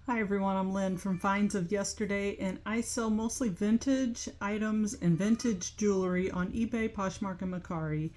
Hi everyone, I'm Lynn from Finds of Yesterday, and I sell mostly vintage items and vintage jewelry on eBay, Poshmark, and Mercari.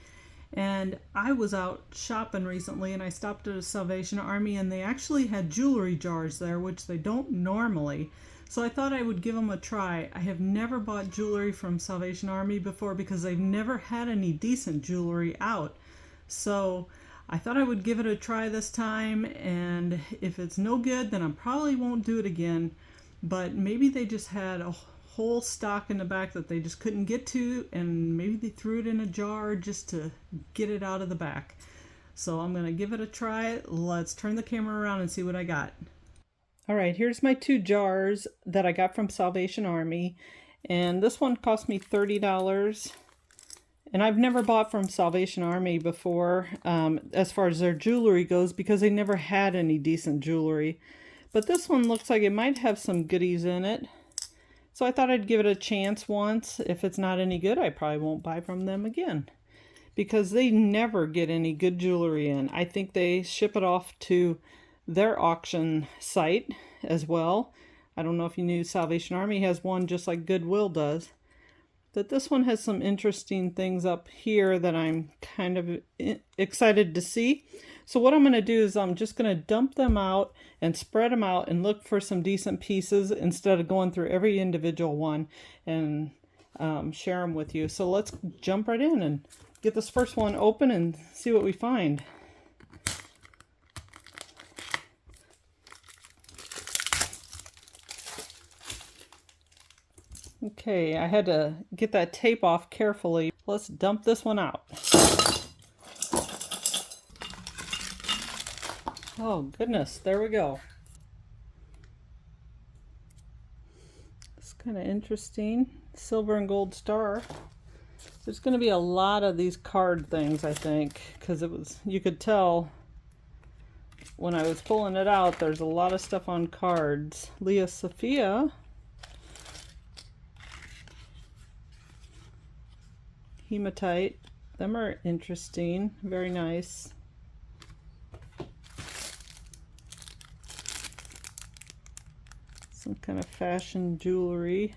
And I was out shopping recently and I stopped at a Salvation Army and they actually had jewelry jars there, which they don't normally. So I thought I would give them a try. I have never bought jewelry from Salvation Army before because they've never had any decent jewelry out. So I thought I would give it a try this time, and if it's no good, then I probably won't do it again. But maybe they just had a whole stock in the back that they just couldn't get to, and maybe they threw it in a jar just to get it out of the back. So I'm going to give it a try. Let's turn the camera around and see what I got. All right, here's my two jars that I got from Salvation Army. And this one cost me $30. And I've never bought from Salvation Army before, as far as their jewelry goes, because they never had any decent jewelry. But this one looks like it might have some goodies in it. So I thought I'd give it a chance once. If it's not any good, I probably won't buy from them again, because they never get any good jewelry in. I think they ship it off to their auction site as well. I don't know if you knew Salvation Army has one just like Goodwill does. But this one has some interesting things up here that I'm kind of excited to see. So what I'm going to do is I'm just going to dump them out and spread them out and look for some decent pieces instead of going through every individual one and share them with you. So let's jump right in and get this first one open and see what we find. Okay, I had to get that tape off carefully. Let's dump this one out. Oh goodness, there we go. It's kind of interesting. Silver and gold star. There's going to be a lot of these card things, I think, because you could tell when I was pulling it out, there's a lot of stuff on cards. Leah Sophia. Hematite. Them are interesting. Very nice. Some kind of fashion jewelry.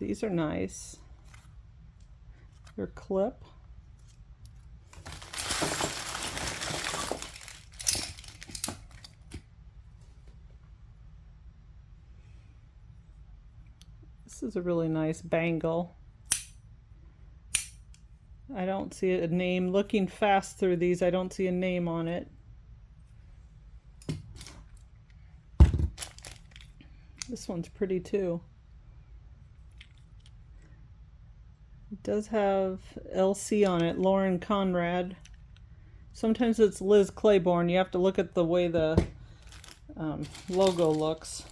These are nice. Your clip. This is a really nice bangle. I don't see a name. Looking fast through these, I don't see a name on it. This one's pretty too. It does have LC on it, Lauren Conrad. Sometimes it's Liz Claiborne. You have to look at the way the logo looks.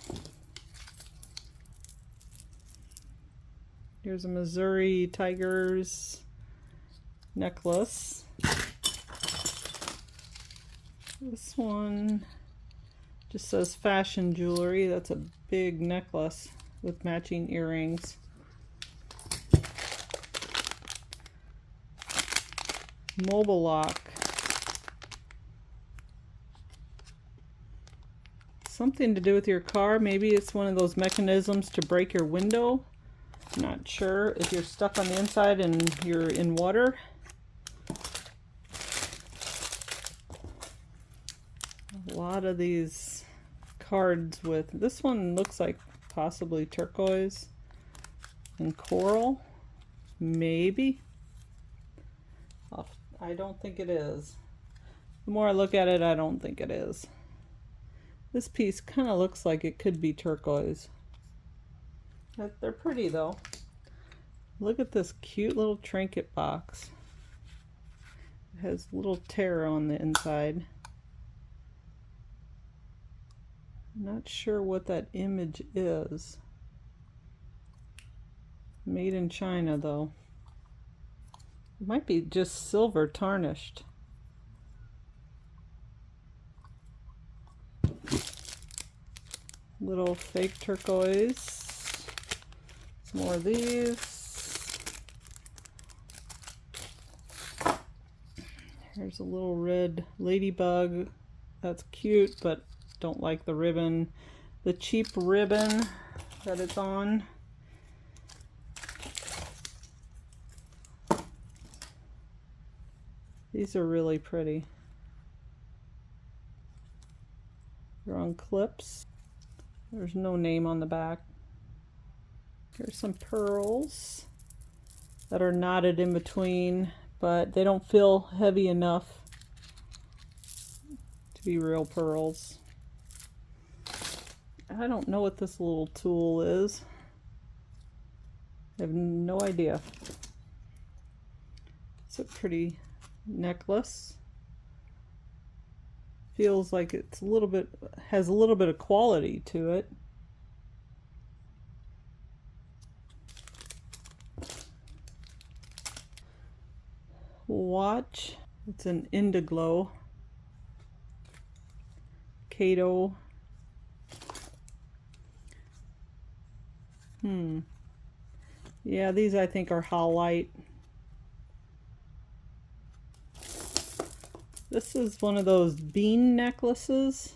Here's a Missouri Tigers necklace. This one just says fashion jewelry. That's a big necklace with matching earrings. Mobile lock. Something to do with your car. Maybe it's one of those mechanisms to break your window. Not sure if you're stuck on the inside and you're in water. A lot of these cards with, this one looks like possibly turquoise and coral. Maybe. I don't think it is. The more I look at it, I don't think it is. This piece kind of looks like it could be turquoise. They're pretty though. Look at this cute little trinket box. It has a little tear on the inside. Not sure what that image is. Made in China though. It might be just silver tarnished. Little fake turquoise. Some more of these. Here's a little red ladybug. That's cute, but just don't like the ribbon, the cheap ribbon that it's on. These are really pretty. They're on clips. There's no name on the back. Here's some pearls that are knotted in between, but they don't feel heavy enough to be real pearls. I don't know what this little tool is. I have no idea. It's a pretty necklace. Feels like it's a little bit, has a little bit of quality to it. Watch. It's an Indiglo. Kato. Yeah, these I think are Howlite. This is one of those bean necklaces.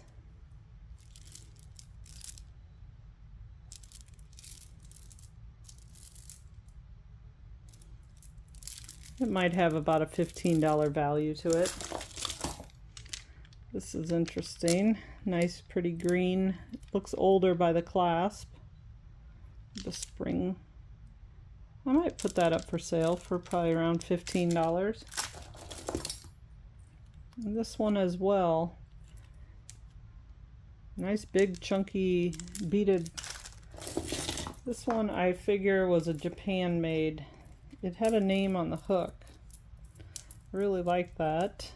It might have about a $15 value to it. This is interesting. Nice, pretty green. It looks older by the clasp. The spring. I might put that up for sale for probably around $15. And this one as well. Nice big chunky beaded. This one I figure was a Japan made. It had a name on the hook. I really like that.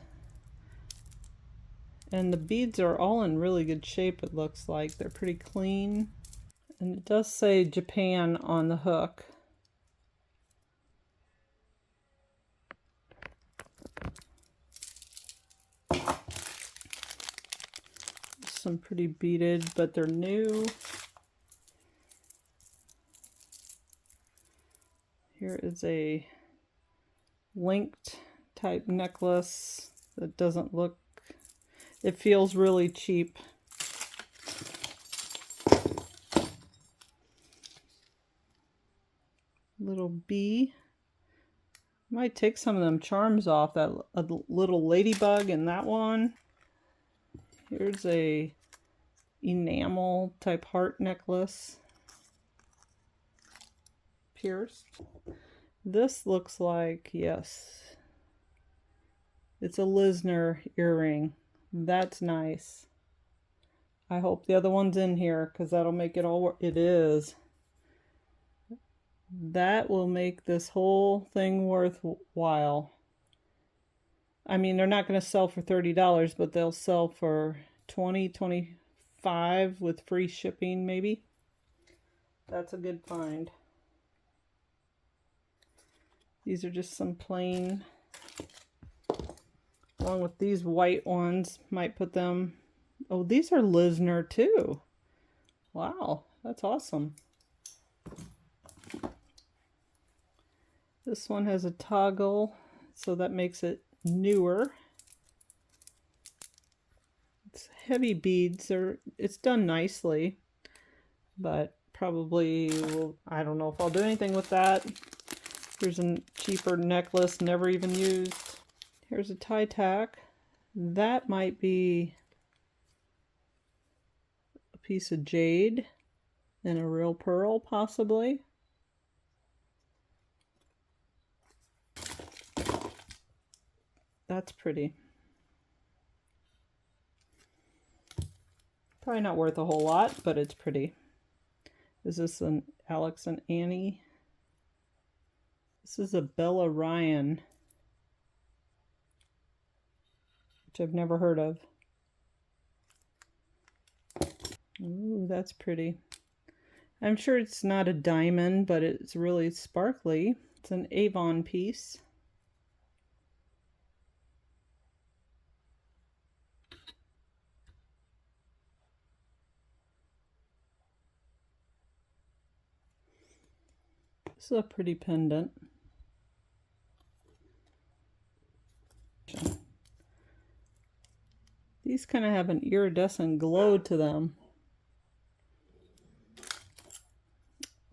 And the beads are all in really good shape, it looks like. They're pretty clean. And it does say Japan on the hook. Some pretty beaded, but they're new. Here is a linked type necklace that doesn't look, it feels really cheap. Little bee. Might take some of them charms off. That a little ladybug in that one. Here's a enamel type heart necklace. Pierced. This looks like, yes, it's a Lisner earring. That's nice. I hope the other one's in here because that'll make it all work. It is. That will make this whole thing worthwhile. I mean, they're not going to sell for $30, but they'll sell for $20, $25 with free shipping maybe. That's a good find. These are just some plain, along with these white ones, might put them, oh, these are Lisner too. Wow, that's awesome. This one has a toggle, so that makes it newer. It's heavy beads, it's done nicely, but probably will, I don't know if I'll do anything with that. Here's a cheaper necklace, never even used. Here's a tie tack. That might be a piece of jade and a real pearl, possibly. That's pretty. Probably not worth a whole lot, but it's pretty. Is this an Alex and Annie? This is a Bella Ryan, which I've never heard of. Ooh, that's pretty. I'm sure it's not a diamond, but it's really sparkly. It's an Avon piece. This is a pretty pendant. These kind of have an iridescent glow to them.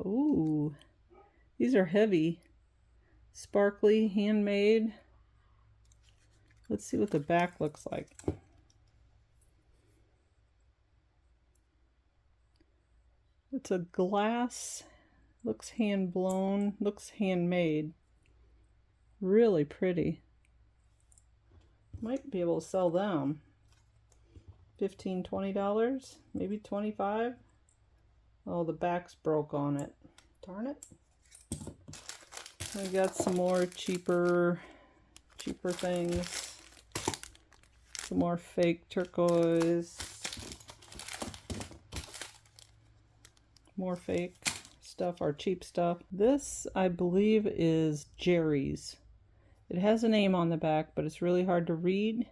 Ooh, these are heavy. Sparkly, handmade. Let's see what the back looks like. It's a glass, looks hand blown, looks handmade. Really pretty. Might be able to sell them. $15, $20, maybe $25. Oh, the back's broke on it. Darn it. I got some more cheaper things. Some more fake turquoise. More fake stuff or cheap stuff. This, I believe, is Jerry's. It has a name on the back, but it's really hard to read.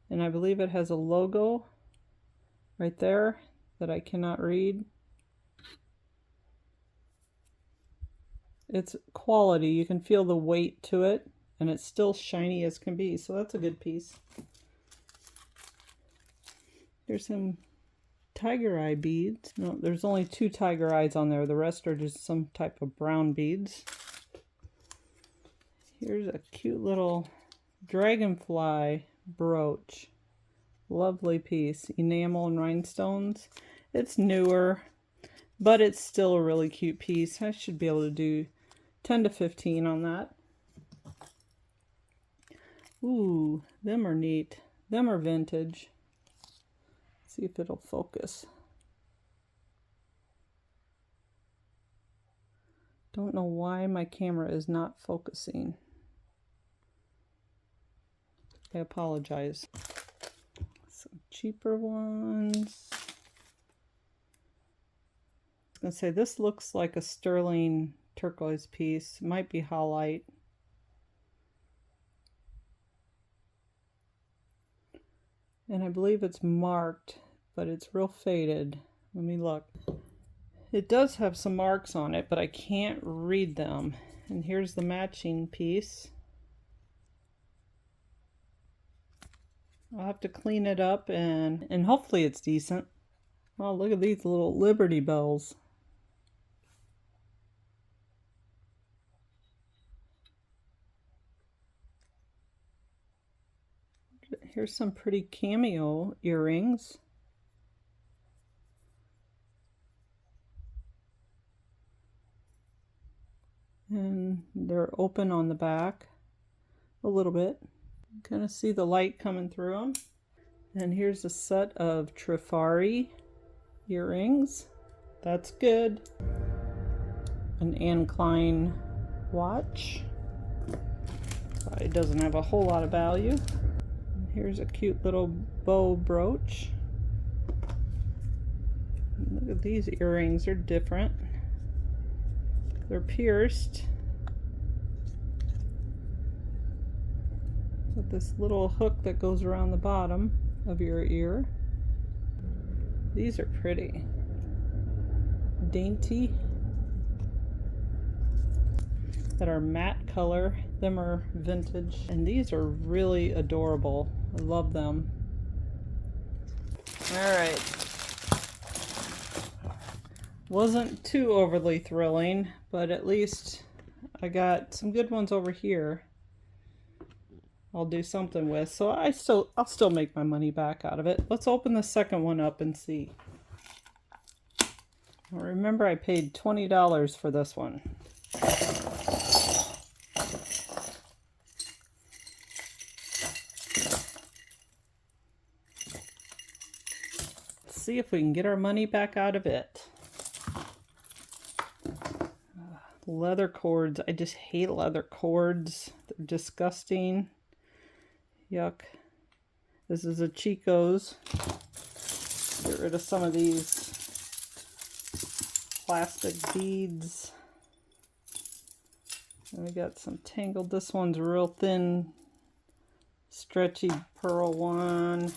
And I believe it has a logo right there that I cannot read. It's quality. You can feel the weight to it, and it's still shiny as can be, so that's a good piece. Here's some tiger eye beads. No, there's only 2 tiger eyes on there. The rest are just some type of brown beads. Here's a cute little dragonfly brooch. Lovely piece. Enamel and rhinestones. It's newer, but it's still a really cute piece. I should be able to do 10 to 15 on that. Ooh, them are neat. Them are vintage. Let's see if it'll focus. Don't know why my camera is not focusing. I apologize. Some cheaper ones. I was gonna say this looks like a sterling turquoise piece. It might be halite. And I believe it's marked, but it's real faded. Let me look. It does have some marks on it, but I can't read them. And here's the matching piece. I'll have to clean it up and hopefully it's decent. Oh, look at these little Liberty Bells. Here's some pretty cameo earrings. And they're open on the back a little bit. You kind of see the light coming through them. And here's a set of Trifari earrings. That's good. An Anne Klein watch. Probably doesn't have a whole lot of value. And here's a cute little bow brooch. Look at these earrings, they're different. They're pierced with this little hook that goes around the bottom of your ear. These are pretty. Dainty. That are matte color. Them are vintage. And these are really adorable. I love them. Alright. Wasn't too overly thrilling, but at least I got some good ones over here I'll do something with. So I'll still make my money back out of it. Let's open the second one up and see. Remember, I paid $20 for this one. Let's see if we can get our money back out of it. Leather cords. I just hate leather cords. They're disgusting. Yuck. This is a Chico's. Get rid of some of these plastic beads. And we got some tangled. This one's real thin, stretchy pearl one.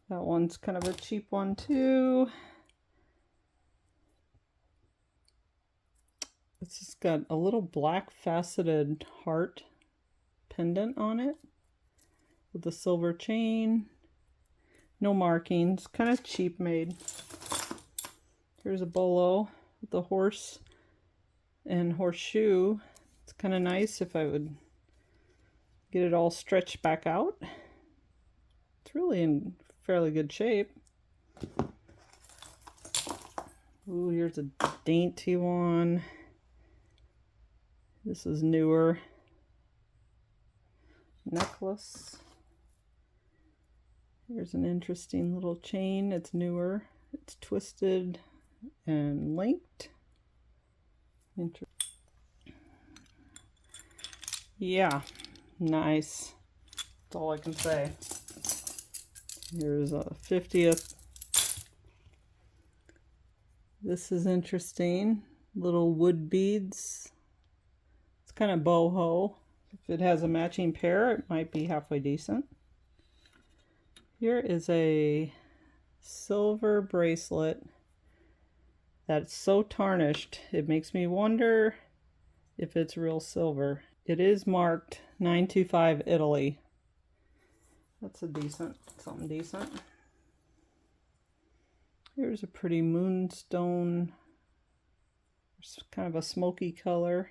That one's kind of a cheap one too. It's just got a little black faceted heart pendant on it with a silver chain. No markings, kind of cheap made. Here's a bolo with the horse and horseshoe. It's kind of nice if I would get it all stretched back out. It's really in fairly good shape. Ooh, here's a dainty one. This is newer. Necklace. Here's an interesting little chain. It's newer. It's twisted and linked. Yeah, nice. That's all I can say. Here's a 50th. This is interesting. Little wood beads. It's kind of boho. If it has a matching pair, it might be halfway decent. Here is a silver bracelet that's so tarnished it makes me wonder if it's real silver. It is marked 925 Italy. That's a decent, something decent. Here's a pretty moonstone. It's kind of a smoky color,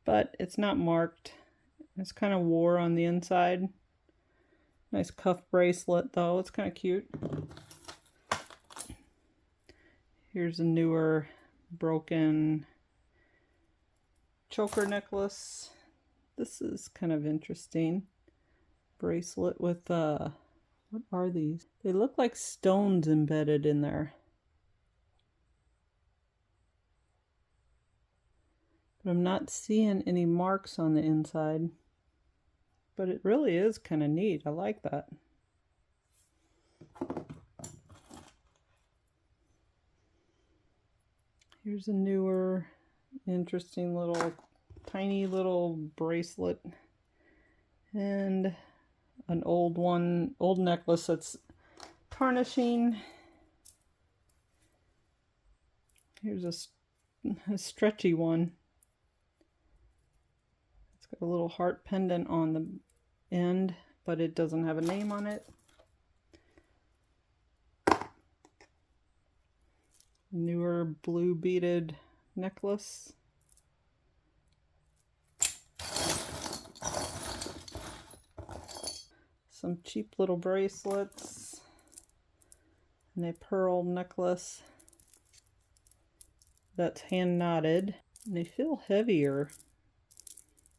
but it's not marked. It's kind of wore on the inside. Nice cuff bracelet though, it's kind of cute. Here's a newer broken choker necklace. This is kind of interesting. Bracelet with what are these? They look like stones embedded in there. But I'm not seeing any marks on the inside. But it really is kind of neat. I like that. Here's a newer, interesting little, tiny little bracelet. And an old one, old necklace that's tarnishing. Here's a stretchy one. It's got a little heart pendant on the end, but it doesn't have a name on it. Newer blue beaded necklace. Some cheap little bracelets and a pearl necklace that's hand knotted, and they feel heavier.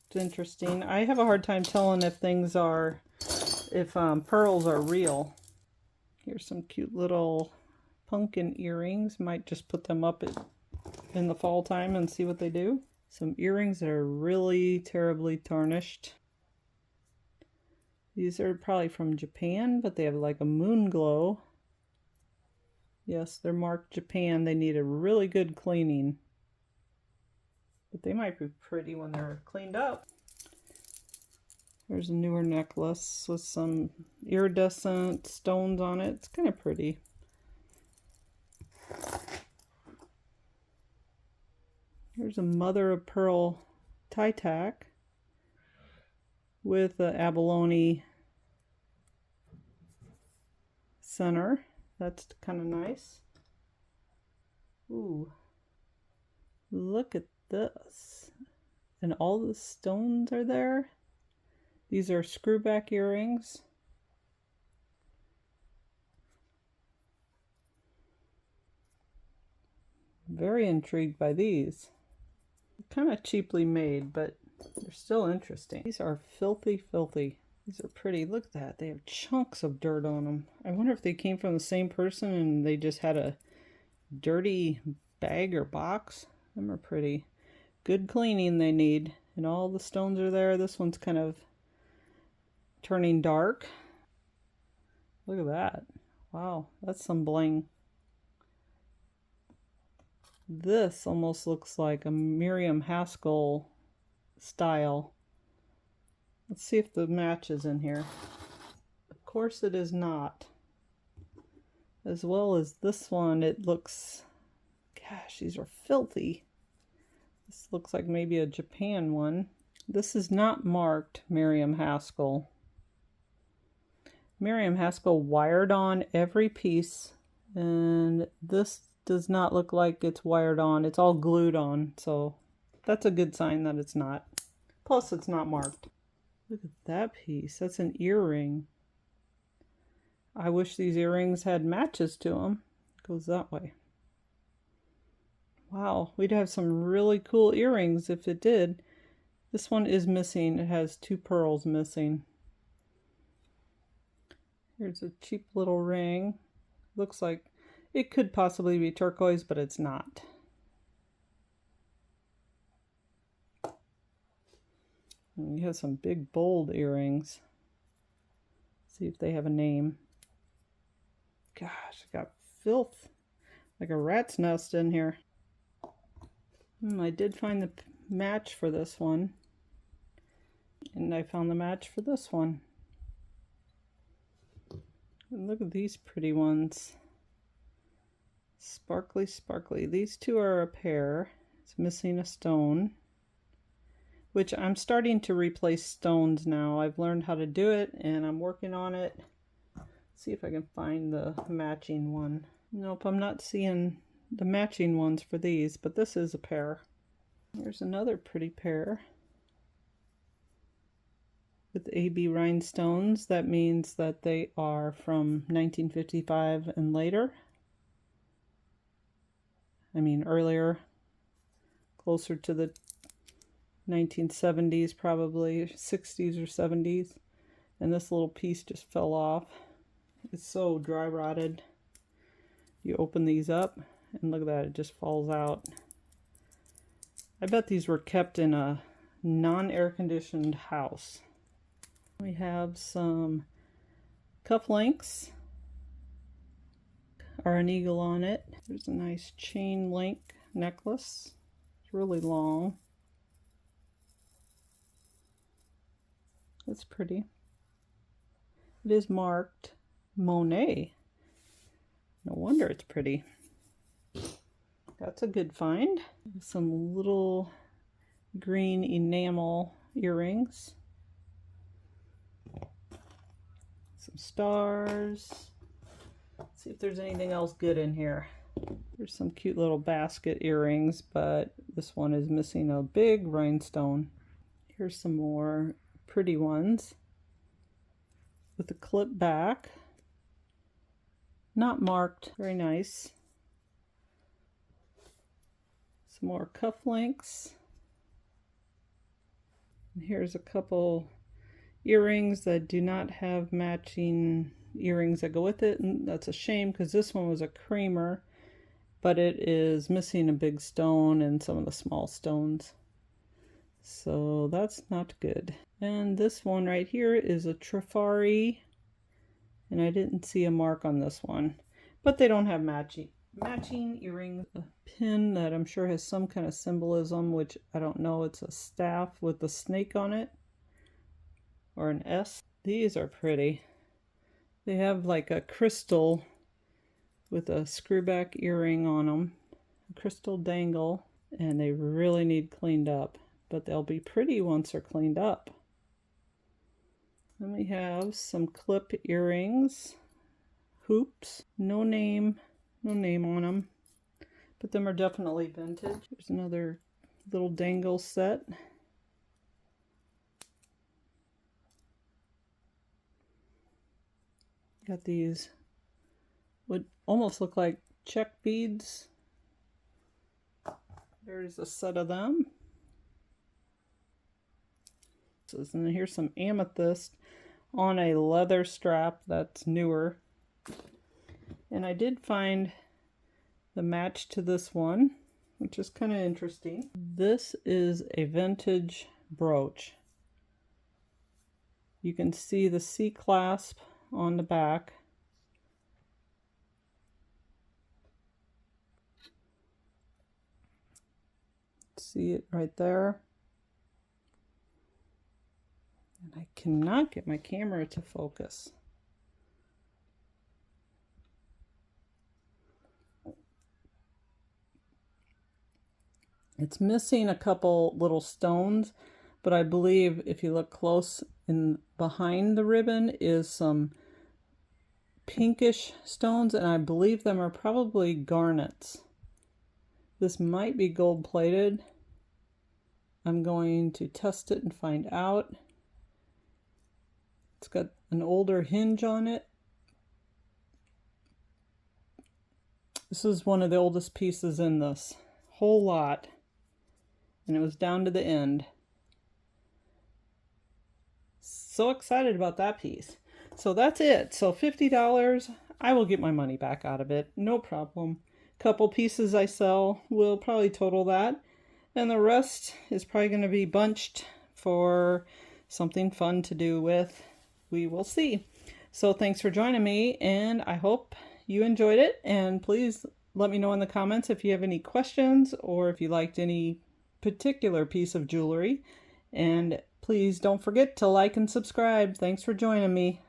It's interesting. I have a hard time telling if things are, if pearls are real. Here's some cute little pumpkin earrings. Might just put them up in the fall time and see what they do. Some earrings that are really terribly tarnished. These are probably from Japan, but they have like a moon glow. Yes, they're marked Japan. They need a really good cleaning. But they might be pretty when they're cleaned up. There's a newer necklace with some iridescent stones on it. It's kind of pretty. Here's a mother of pearl tie tack with an abalone center. That's kind of nice. Ooh, look at this. And all the stones are there. These are screwback earrings. Very intrigued by these. Kind of cheaply made, but they're still interesting. These are filthy, filthy. These are pretty. Look at that. They have chunks of dirt on them. I wonder if they came from the same person and they just had a dirty bag or box. Them are pretty. Good cleaning they need. And all the stones are there. This one's kind of turning dark. Look at that. Wow, that's some bling. This almost looks like a Miriam Haskell style. Let's see if the match is in here. Of course it is not. As well as this one, it looks, gosh, these are filthy. This looks like maybe a Japan one. This is not marked Miriam Haskell. Miriam Haskell wired on every piece, and this does not look like it's wired on. It's all glued on, so that's a good sign that it's not. Plus, it's not marked. Look at that piece. That's an earring. I wish these earrings had matches to them. It goes that way. Wow, we'd have some really cool earrings if it did. This one is missing. It has 2 pearls missing. Here's a cheap little ring. Looks like it could possibly be turquoise, but it's not. And you have some big bold earrings. See if they have a name. Gosh, I got filth like a rat's nest in here. I did find the match for this one. And I found the match for this one. And look at these pretty ones. Sparkly, sparkly. These two are a pair. It's missing a stone, which I'm starting to replace stones now. I've learned how to do it and I'm working on it. See if I can find the matching one. Nope, I'm not seeing the matching ones for these, but this is a pair. Here's another pretty pair with AB rhinestones. That means that they are from 1955 and later. I mean earlier, closer to the 1970s probably, 60s or 70s. And this little piece just fell off. It's so dry rotted. You open these up and look at that, it just falls out. I bet these were kept in a non-air conditioned house. We have some cufflinks, are an eagle on it. There's a nice chain link necklace. It's really long. It's pretty. It is marked Monet. No wonder it's pretty. That's a good find. Some little green enamel earrings. Some stars. Let's see if there's anything else good in here. There's some cute little basket earrings, but this one is missing a big rhinestone. Here's some more pretty ones with a clip back. Not marked. Very nice. Some more cufflinks. And here's a couple earrings that do not have matching earrings that go with it, and that's a shame because this one was a creamer, but it is missing a big stone and some of the small stones, so that's not good. And this one right here is a Trifari, and I didn't see a mark on this one, but they don't have matching earrings. A pin that I'm sure has some kind of symbolism, which I don't know. It's a staff with a snake on it, or an S. These are pretty. They have like a crystal with a screwback earring on them, a crystal dangle, and they really need cleaned up, but they'll be pretty once they're cleaned up. Then we have some clip earrings, hoops, no name on them, but them are definitely vintage. There's another little dangle set. Got these, would almost look like check beads. There's a set of them. So, and then here's some amethyst on a leather strap that's newer. And I did find the match to this one, which is kind of interesting. This is a vintage brooch. You can see the C clasp on the back. See it right there. And I cannot get my camera to focus. It's missing a couple little stones, but I believe if you look close in behind the ribbon is some pinkish stones, and I believe them are probably garnets. This might be gold plated. I'm going to test it and find out. It's got an older hinge on it. This is one of the oldest pieces in this whole lot, and it was down to the end. So excited about that piece. So that's it. So $50, I will get my money back out of it, no problem. Couple pieces I sell will probably total that, and the rest is probably going to be bunched for something fun to do with. We will see. So thanks for joining me, and I hope you enjoyed it, and please let me know in the comments if you have any questions or if you liked any particular piece of jewelry, and please don't forget to like and subscribe. Thanks for joining me.